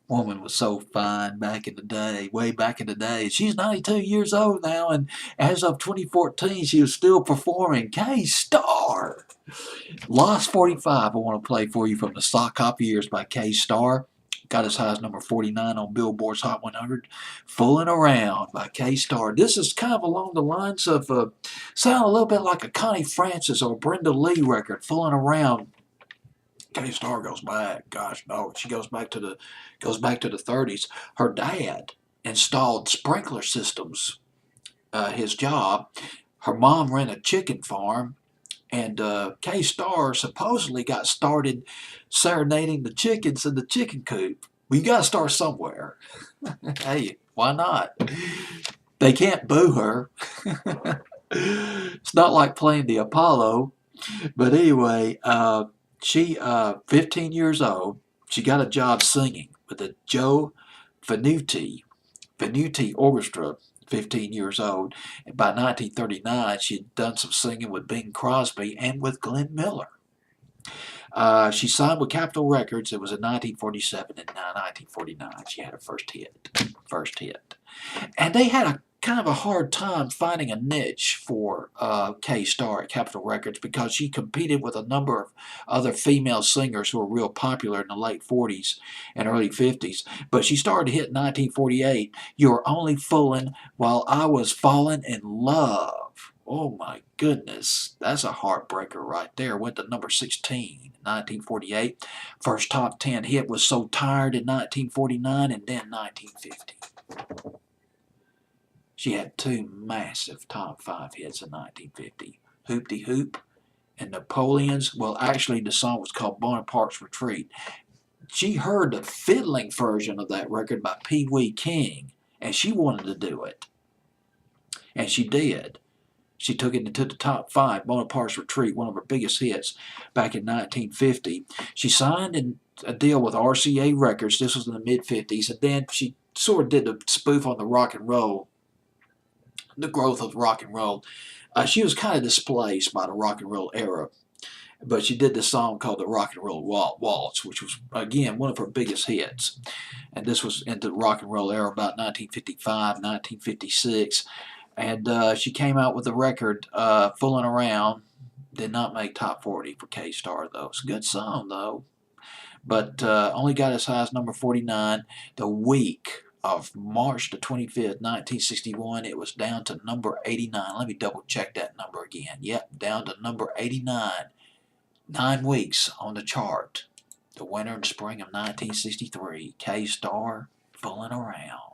woman was so fine back in the day, way back in the day. She's 92 years old now, and as of 2014, she was still performing. K-Star. Lost 45, I want to play for you from the Sock Hop Years by K-Star. Got as high as number 49 on Billboard's Hot 100. Fooling Around by K-Star. This is kind of along the lines of, sound a little bit like a Connie Francis or Brenda Lee record, Fooling Around. K-Star goes back. Gosh, no, she goes back to the 30s. Her dad installed sprinkler systems. His job. Her mom ran a chicken farm, and K-Star supposedly got started serenading the chickens in the chicken coop. We got to start somewhere. Hey, why not? They can't boo her. It's not like playing the Apollo. But anyway, she 15 years old. She got a job singing with the Joe Venuti Orchestra. 15 years old, and by 1939 she had done some singing with Bing Crosby and with Glenn Miller. She signed with Capitol Records. It was in 1947, and in 1949 she had her first hit. And they had a kind of a hard time finding a niche for K-Star at Capitol Records because she competed with a number of other female singers who were real popular in the late 40s and early 50s. But she started to hit in 1948, "You're Only Fooling While I Was Falling in Love." Oh my goodness, that's a heartbreaker right there. Went to number 16 in 1948. First top 10 hit was "So Tired" in 1949 and then 1950. She had two massive top 5 hits in 1950, "Hoop-de Hoop" and "Napoleon's." Well, actually, the song was called "Bonaparte's Retreat." She heard the fiddling version of that record by Pee Wee King, and she wanted to do it. And she did. She took it into the top 5, "Bonaparte's Retreat," one of her biggest hits back in 1950. She signed a deal with RCA Records. This was in the mid-50s, and then she sort of did a spoof on the rock and roll, the growth of rock and roll. She was kind of displaced by the rock and roll era, but she did this song called the Rock and Roll Waltz, which was, again, one of her biggest hits. And this was into the rock and roll era about 1955, 1956. And she came out with the record, "Fooling Around." Did not make top 40 for K-Star, though. It's a good song, though. But only got as high as number 49 the week of March the 25th, 1961. It was down to number 89. Let me double check that number again. Yep, down to number 89. 9 weeks on the chart. The winter and spring of 1963. K-Star, "Fooling Around."